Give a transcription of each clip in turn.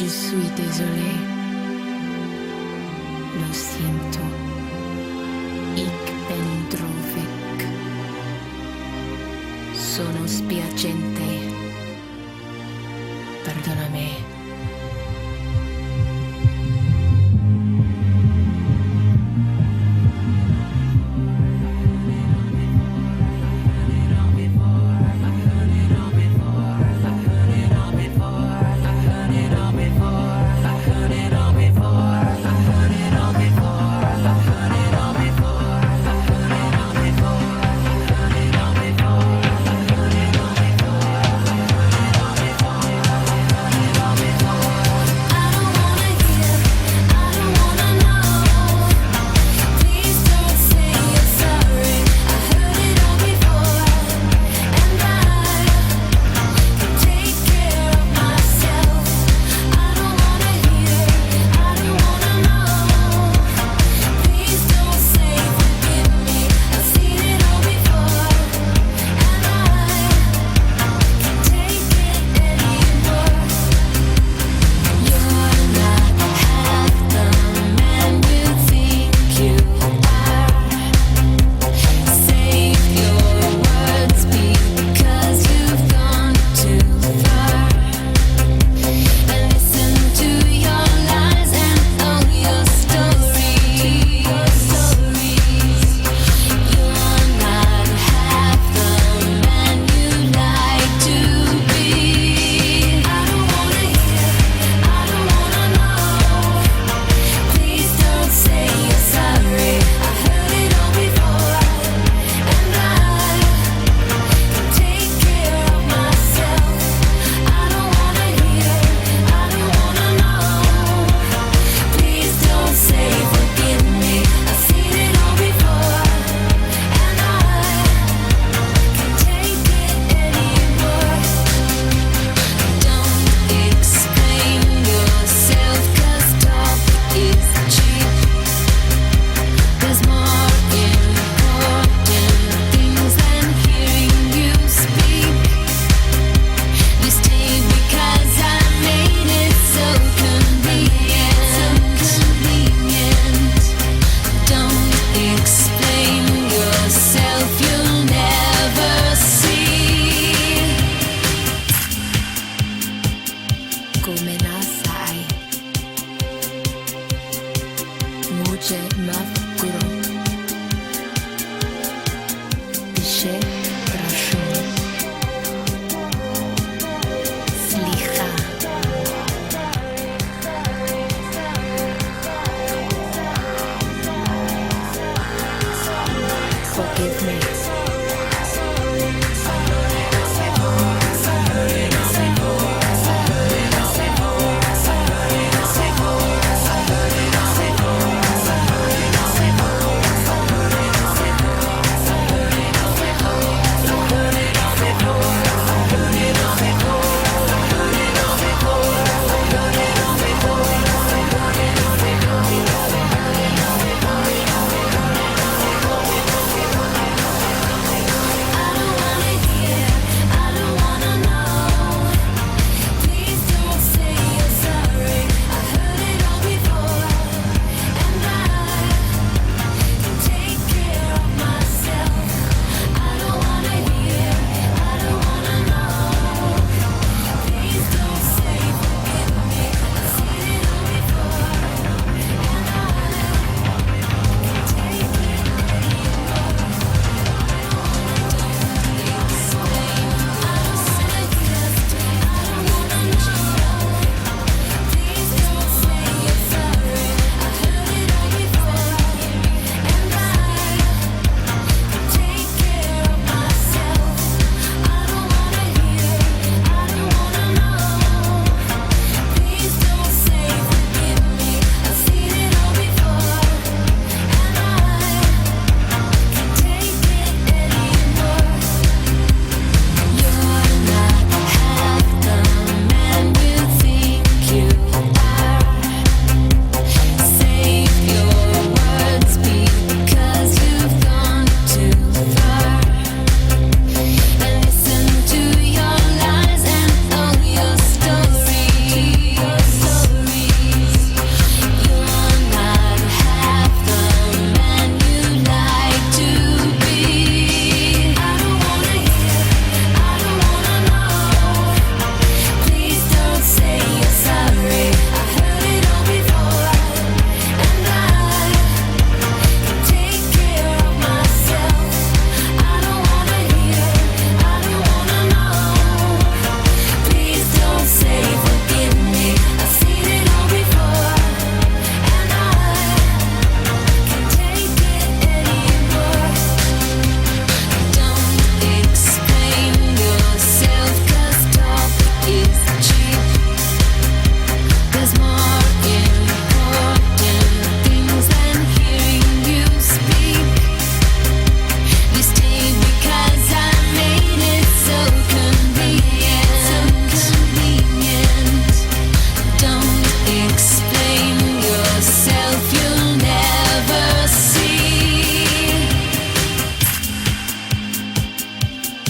Je suis désolé. Lo siento. Ich bin traurig. Sono spiacente. Perdonami.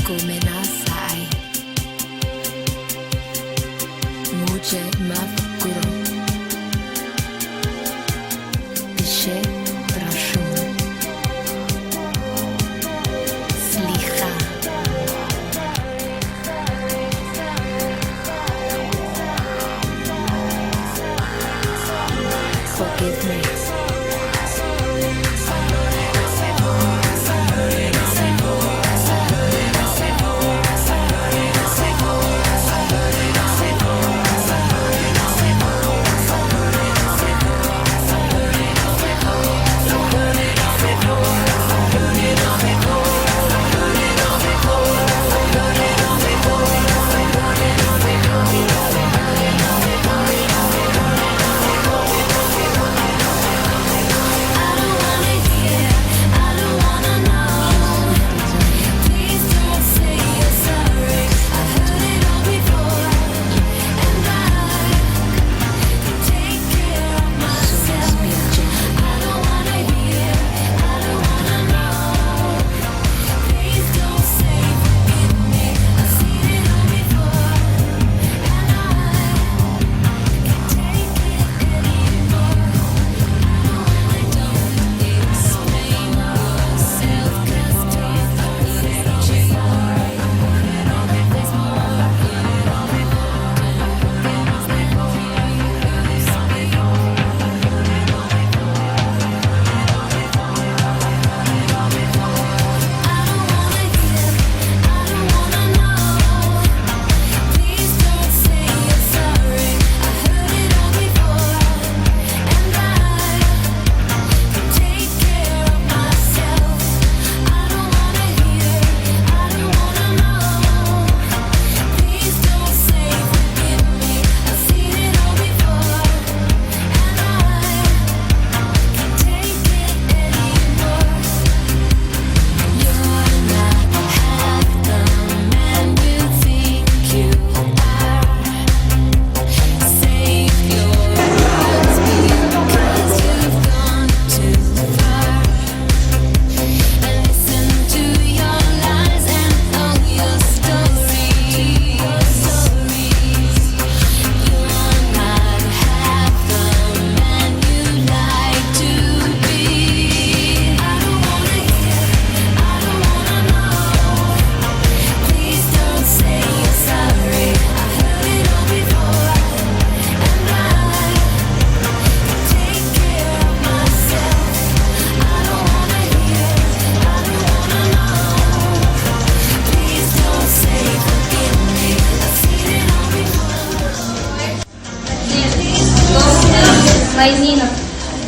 come nasai. Muce mavkuro. Píše prašun. Slicha. Forgive me. Лайнина.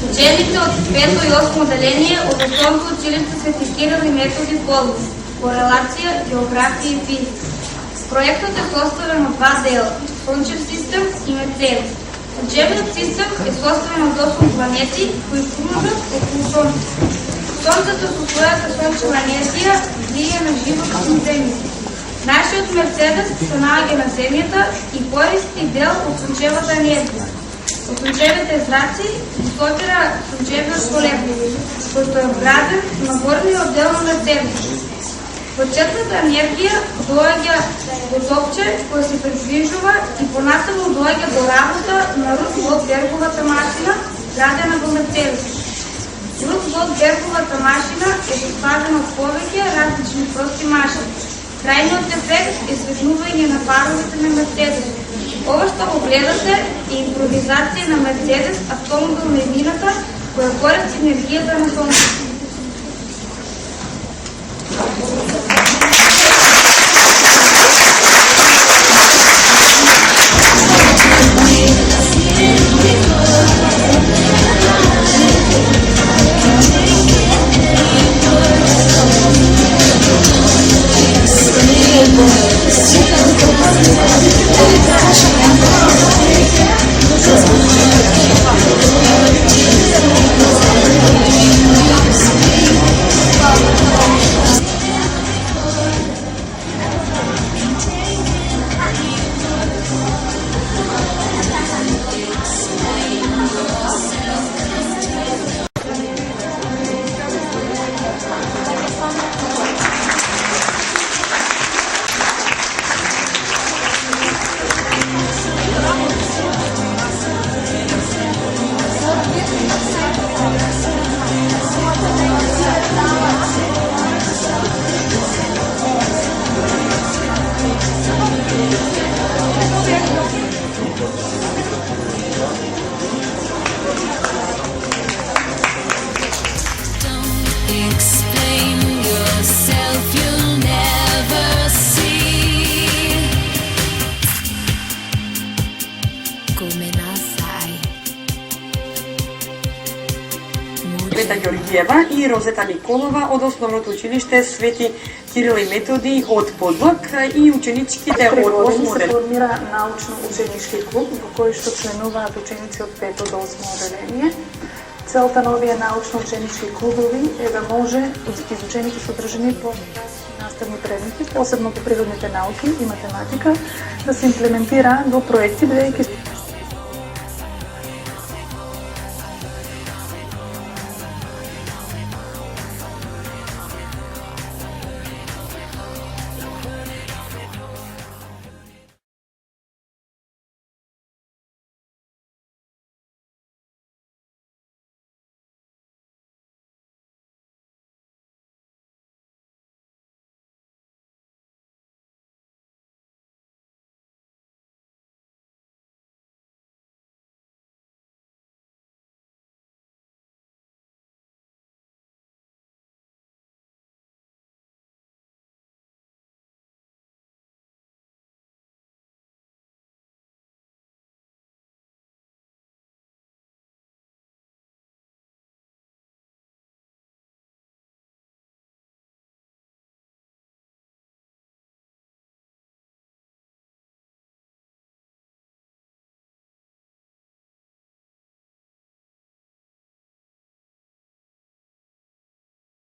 Ученици от 5 и 8 отделение от Основното училище Свети Кирил и Методи Пловдив. Корелация, география и физика. Проектът е съставен от два дела – Слънчев систем и Мерцедес. Учебният систем е съставен от 8 планети, които кружат около Слънцето. Слънцето със своята слънчева енергия влияе на живота на Земята. Нашият Мерцедес се налага на Земята и по-ристи дел от слънчевата енергия. От слънчевите зраци дислокира слънчевия школет, който е вграден на горния отдел на Мерцедес. Почетната енергия доаѓа до топче кој се придвижува и понатаму доаѓа до работа на Рус-Голдберговата машина, градена во Мерцедес. Рус-Голдберговата машина е составена од повеќе различни прости машини. Крајниот ефект е светнување на паровите на Мерцедес. Ова што го гледате е импровизација на Мерцедес автомобил на едината која користи енергијата на Сонцето. Цвета Ѓоргиева и Розета Николова од Основното училиште Свети Кирил и Методи од Подлак и ученичките од 8 се формира научно-ученички клуб во кој што членуваат ученици од 5 до 8 одделение. Целта на овие научно-ученички клубови е да може изучените содржини по наставни предмети, посебно по природните науки и математика, да се имплементира во проекти, бидејќи